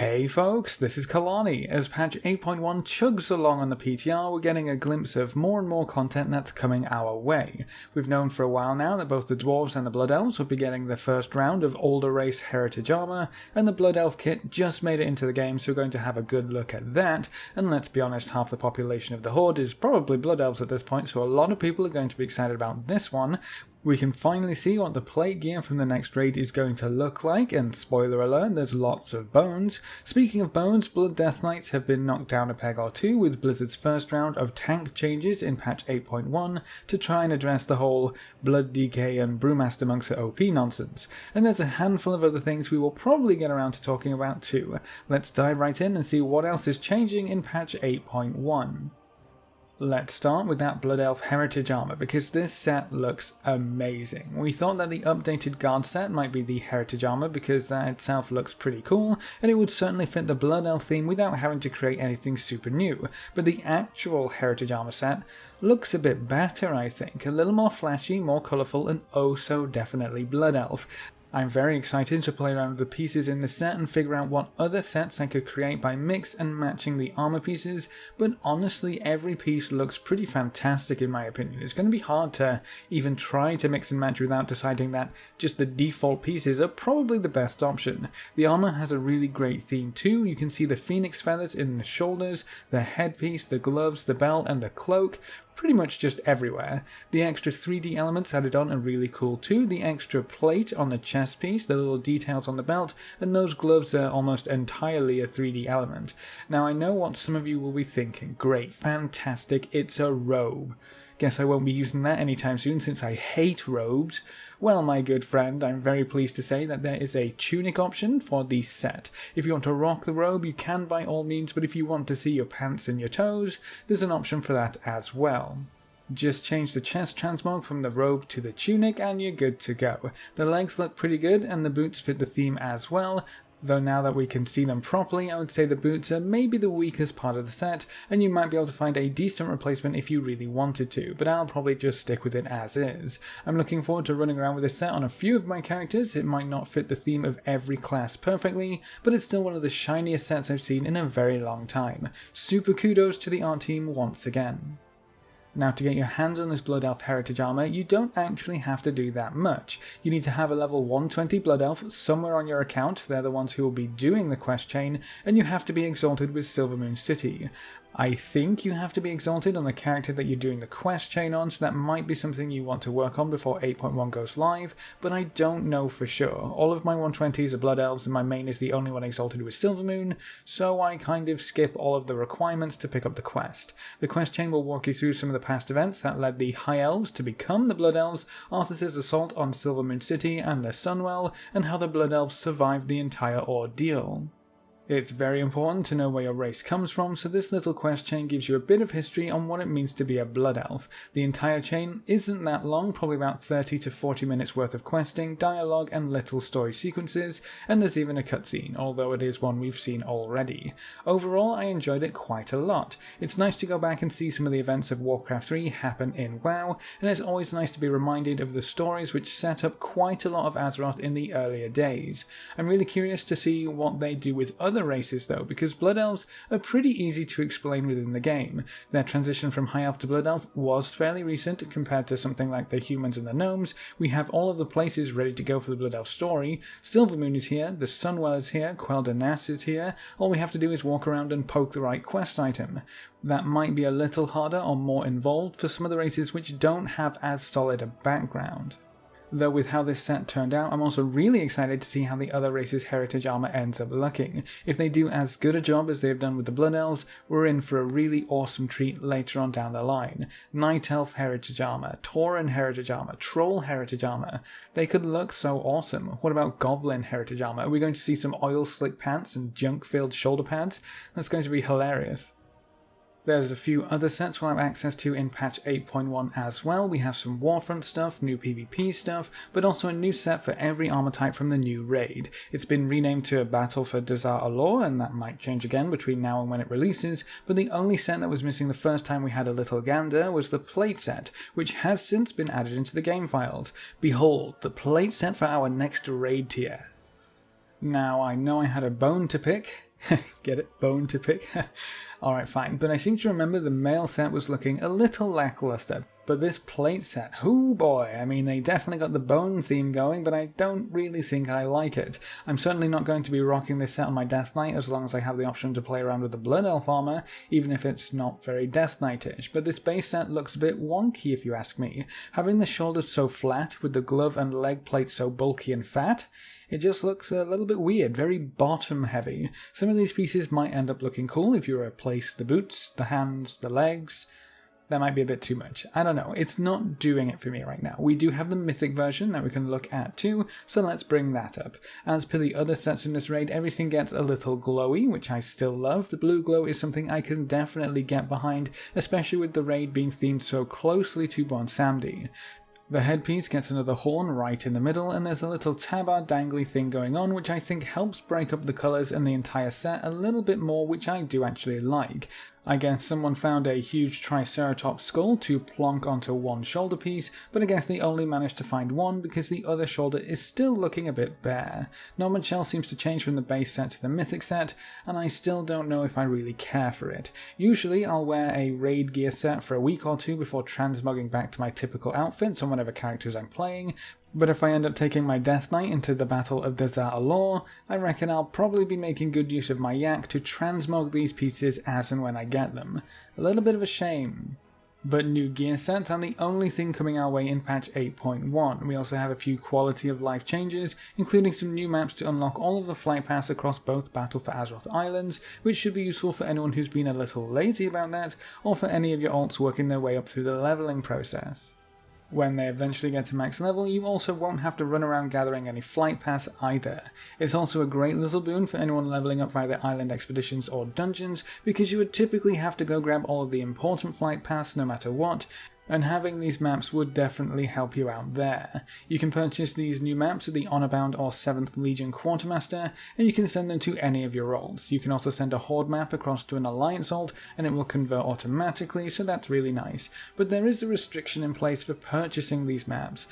Hey folks, this is Kelani. As patch 8.1 chugs along on the PTR, we're getting a glimpse of more and more content that's coming our way. We've known for a while now that both the Dwarves and the Blood Elves will be getting the first round of older race heritage armor, and the Blood Elf kit just made it into the game, so we're going to have a good look at that. And let's be honest, half the population of the Horde is probably Blood Elves at this point, so a lot of people are going to be excited about this one. We can finally see what the plate gear from the next raid is going to look like, and spoiler alert, there's lots of bones. Speaking of bones, Blood Death Knights have been knocked down a peg or two with Blizzard's first round of tank changes in patch 8.1 to try and address the whole Blood DK and Brewmaster Monks are OP nonsense. And there's a handful of other things we will probably get around to talking about too. Let's dive right in and see what else is changing in patch 8.1. Let's start with that Blood Elf Heritage Armor, because this set looks amazing. We thought that the updated Guard set might be the Heritage Armor because that itself looks pretty cool, and it would certainly fit the Blood Elf theme without having to create anything super new. But the actual Heritage Armor set looks a bit better, I think. A little more flashy, more colourful, and oh so definitely Blood Elf. I'm very excited to play around with the pieces in this set and figure out what other sets I could create by mix and matching the armor pieces, but honestly every piece looks pretty fantastic in my opinion. It's going to be hard to even try to mix and match without deciding that just the default pieces are probably the best option. The armor has a really great theme too. You can see the phoenix feathers in the shoulders, the headpiece, the gloves, the belt and the cloak. Pretty much just everywhere. The extra 3D elements added on are really cool too. The extra plate on the chest piece, the little details on the belt, and those gloves are almost entirely a 3D element. Now I know what some of you will be thinking. Great, fantastic, it's a robe. Guess I won't be using that anytime soon since I hate robes. Well, my good friend, I'm very pleased to say that there is a tunic option for the set. If you want to rock the robe, you can by all means, but if you want to see your pants and your toes, there's an option for that as well. Just change the chest transmog from the robe to the tunic and you're good to go. The legs look pretty good and the boots fit the theme as well. Though now that we can see them properly, I would say the boots are maybe the weakest part of the set, and you might be able to find a decent replacement if you really wanted to, but I'll probably just stick with it as is. I'm looking forward to running around with this set on a few of my characters. It might not fit the theme of every class perfectly, but it's still one of the shiniest sets I've seen in a very long time. Super kudos to the art team once again. Now to get your hands on this Blood Elf Heritage Armor, you don't actually have to do that much. You need to have a level 120 Blood Elf somewhere on your account, they're the ones who will be doing the quest chain, and you have to be exalted with Silvermoon City. I think you have to be exalted on the character that you're doing the quest chain on, so that might be something you want to work on before 8.1 goes live, but I don't know for sure. All of my 120s are Blood Elves and my main is the only one exalted with Silvermoon, so I kind of skip all of the requirements to pick up the quest. The quest chain will walk you through some of the past events that led the High Elves to become the Blood Elves, Arthas's assault on Silvermoon City and the Sunwell, and how the Blood Elves survived the entire ordeal. It's very important to know where your race comes from, so this little quest chain gives you a bit of history on what it means to be a Blood Elf. The entire chain isn't that long, probably about 30 to 40 minutes worth of questing, dialogue and little story sequences, and there's even a cutscene, although it is one we've seen already. Overall, I enjoyed it quite a lot. It's nice to go back and see some of the events of Warcraft 3 happen in WoW, and it's always nice to be reminded of the stories which set up quite a lot of Azeroth in the earlier days. I'm really curious to see what they do with other races though, because Blood Elves are pretty easy to explain within the game. Their transition from High Elf to Blood Elf was fairly recent compared to something like the humans and the gnomes. We have all of the places ready to go for the Blood Elf story. Silvermoon is here, the Sunwell is here, Quel'Danas is here. All we have to do is walk around and poke the right quest item. That might be a little harder or more involved for some of the races which don't have as solid a background. Though with how this set turned out, I'm also really excited to see how the other races' heritage armor ends up looking. If they do as good a job as they've done with the Blood Elves, we're in for a really awesome treat later on down the line. Night Elf heritage armor, Tauren heritage armor, Troll heritage armor. They could look so awesome. What about Goblin heritage armor? Are we going to see some oil slick pants and junk-filled shoulder pads? That's going to be hilarious. There's a few other sets we'll have access to in patch 8.1 as well. We have some Warfront stuff, new PvP stuff, but also a new set for every armor type from the new raid. It's been renamed to a Battle for Dazar Allure, and that might change again between now and when it releases, but the only set that was missing the first time we had a little gander was the plate set, which has since been added into the game files. Behold, the plate set for our next raid tier. Now, I know I had a bone to pick. Get it? Bone to pick? Alright, fine. But I seem to remember the male set was looking a little lackluster. But this plate set, oh boy, I mean, they definitely got the bone theme going, but I don't really think I like it. I'm certainly not going to be rocking this set on my Death Knight as long as I have the option to play around with the Blood Elf armor, even if it's not very Death Knight-ish. But this base set looks a bit wonky if you ask me. Having the shoulders so flat, with the glove and leg plate so bulky and fat, it just looks a little bit weird, very bottom heavy. Some of these pieces might end up looking cool if you replace the boots, the hands, the legs. That might be a bit too much. I don't know. It's not doing it for me right now. We do have the Mythic version that we can look at too, so let's bring that up. As per the other sets in this raid, everything gets a little glowy, which I still love. The blue glow is something I can definitely get behind, especially with the raid being themed so closely to Bonsam. The headpiece gets another horn right in the middle, and there's a little tabard dangly thing going on, which I think helps break up the colours and the entire set a little bit more, which I do actually like. I guess someone found a huge Triceratops skull to plonk onto one shoulder piece, but I guess they only managed to find one because the other shoulder is still looking a bit bare. Not much else seems to change from the base set to the Mythic set, and I still don't know if I really care for it. Usually I'll wear a raid gear set for a week or two before transmogging back to my typical outfits on whatever characters I'm playing, but if I end up taking my Death Knight into the Battle of Desert Allure, I reckon I'll probably be making good use of my yak to transmog these pieces as and when I get them. A little bit of a shame. But new gear sets aren't the only thing coming our way in patch 8.1. We also have a few quality of life changes, including some new maps to unlock all of the flight paths across both Battle for Azeroth Islands, which should be useful for anyone who's been a little lazy about that, or for any of your alts working their way up through the leveling process. When they eventually get to max level, you also won't have to run around gathering any flight pass either. It's also a great little boon for anyone leveling up via the island expeditions or dungeons, because you would typically have to go grab all of the important flight pass no matter what, and having these maps would definitely help you out there. You can purchase these new maps at the Honorbound or 7th Legion Quartermaster, and you can send them to any of your roles. You can also send a Horde map across to an Alliance alt, and it will convert automatically, so that's really nice. But there is a restriction in place for purchasing these maps.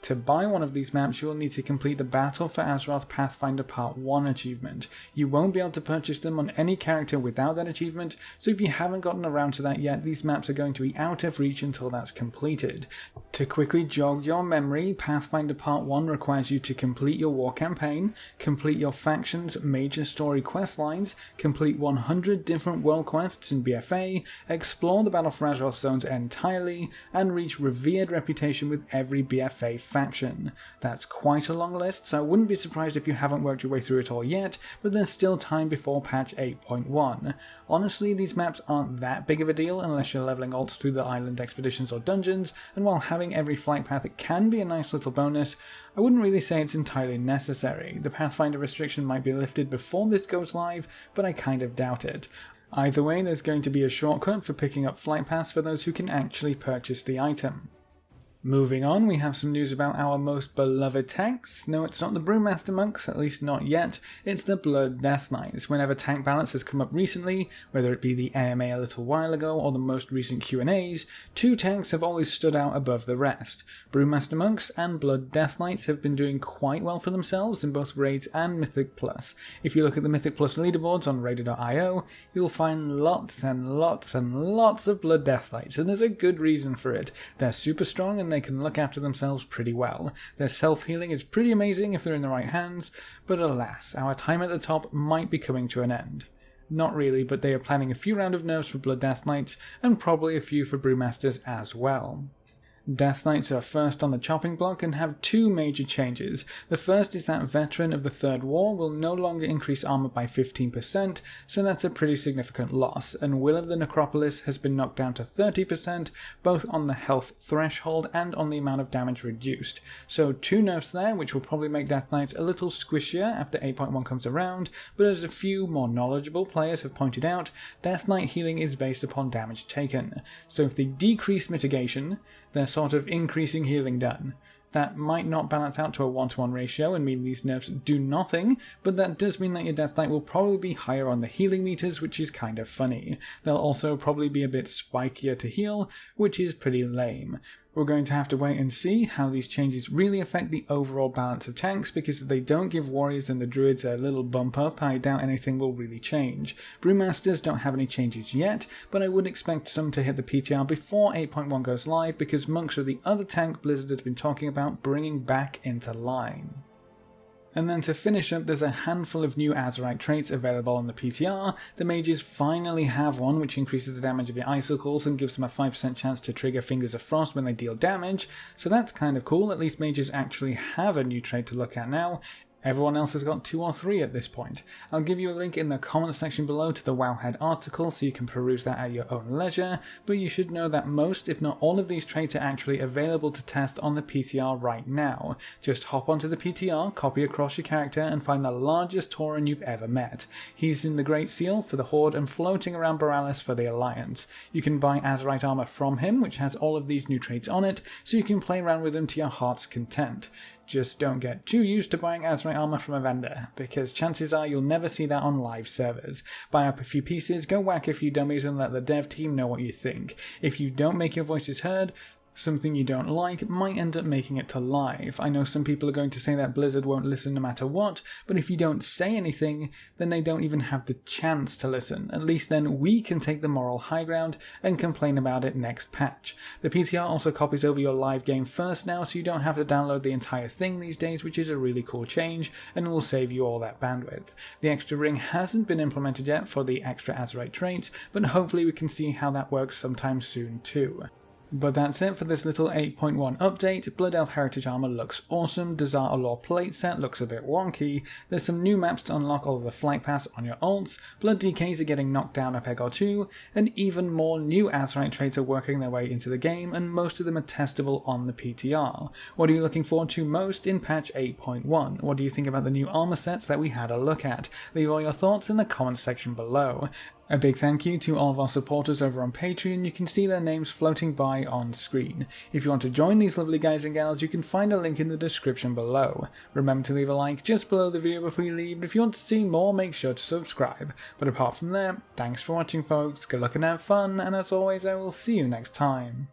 To buy one of these maps, you will need to complete the Battle for Azeroth Pathfinder Part 1 achievement. You won't be able to purchase them on any character without that achievement, so if you haven't gotten around to that yet, these maps are going to be out of reach until that's completed. To quickly jog your memory, Pathfinder Part 1 requires you to complete your war campaign, complete your faction's major story quest lines, complete 100 different world quests in BfA, explore the Battle for Azeroth zones entirely, and reach revered reputation with every BfA faction. That's quite a long list, so I wouldn't be surprised if you haven't worked your way through it all yet, but there's still time before patch 8.1. Honestly, these maps aren't that big of a deal unless you're leveling alts through the island expeditions or dungeons, and while having every flight path it can be a nice little bonus, I wouldn't really say it's entirely necessary. The Pathfinder restriction might be lifted before this goes live, but I kind of doubt it. Either way, there's going to be a shortcut for picking up flight paths for those who can actually purchase the item. Moving on, we have some news about our most beloved tanks. No, it's not the Brewmaster Monks, at least not yet. It's the Blood Death Knights. Whenever tank balance has come up recently, whether it be the AMA a little while ago or the most recent Q&As, two tanks have always stood out above the rest. Brewmaster Monks and Blood Death Knights have been doing quite well for themselves in both Raids and Mythic Plus. If you look at the Mythic Plus leaderboards on Raider.io, you'll find lots and lots and lots of Blood Death Knights, and there's a good reason for it. They're super strong and they can look after themselves pretty well. Their self-healing is pretty amazing if they're in the right hands, but alas, our time at the top might be coming to an end. Not really, but they are planning a few rounds of nerfs for Blood Death Knights, and probably a few for Brewmasters as well. Death Knights are first on the chopping block and have two major changes. The first is that Veteran of the Third War will no longer increase armor by 15%, so that's a pretty significant loss, and Will of the Necropolis has been knocked down to 30%, both on the health threshold and on the amount of damage reduced. So two nerfs there, which will probably make Death Knights a little squishier after 8.1 comes around, but as a few more knowledgeable players have pointed out, Death Knight healing is based upon damage taken. So if they decrease mitigation, they're sort of increasing healing done. That might not balance out to a 1-to-1 ratio and mean these nerfs do nothing, but that does mean that your Death Knight will probably be higher on the healing meters, which is kind of funny. They'll also probably be a bit spikier to heal, which is pretty lame. We're going to have to wait and see how these changes really affect the overall balance of tanks, because if they don't give warriors and the druids a little bump up, I doubt anything will really change. Brewmasters don't have any changes yet, but I would expect some to hit the PTR before 8.1 goes live, because monks are the other tank Blizzard has been talking about bringing back into line. And then to finish up, there's a handful of new Azurite traits available on the PTR. The mages finally have one which increases the damage of your icicles and gives them a 5% chance to trigger Fingers of Frost when they deal damage, so that's kind of cool. At least mages actually have a new trait to look at now. Everyone else has got 2 or 3 at this point. I'll give you a link in the comments section below to the Wowhead article so you can peruse that at your own leisure, but you should know that most, if not all of these traits are actually available to test on the PTR right now. Just hop onto the PTR, copy across your character, and find the largest Tauren you've ever met. He's in the Great Seal for the Horde and floating around Borealis for the Alliance. You can buy Azurite armor from him, which has all of these new traits on it, so you can play around with them to your heart's content. Just don't get too used to buying Azurite armor from a vendor, because chances are you'll never see that on live servers. Buy up a few pieces, go whack a few dummies, and let the dev team know what you think. If you don't make your voices heard, something you don't like might end up making it to live. I know some people are going to say that Blizzard won't listen no matter what, but if you don't say anything, then they don't even have the chance to listen. At least then we can take the moral high ground and complain about it next patch. The PTR also copies over your live game first now, so you don't have to download the entire thing these days, which is a really cool change and will save you all that bandwidth. The extra ring hasn't been implemented yet for the extra Azurite traits, but hopefully we can see how that works sometime soon too. But that's it for this little 8.1 update. Blood Elf Heritage Armor looks awesome, Desart Allure plate set looks a bit wonky, there's some new maps to unlock all of the flight paths on your ults, blood DKs are getting knocked down a peg or two, and even more new Azurite traits are working their way into the game, and most of them are testable on the PTR. What are you looking forward to most in patch 8.1? What do you think about the new armor sets that we had a look at? Leave all your thoughts in the comments section below. A big thank you to all of our supporters over on Patreon. You can see their names floating by on screen. If you want to join these lovely guys and gals, you can find a link in the description below. Remember to leave a like just below the video before you leave, and if you want to see more, make sure to subscribe. But apart from that, thanks for watching folks, good luck and have fun, and as always I will see you next time.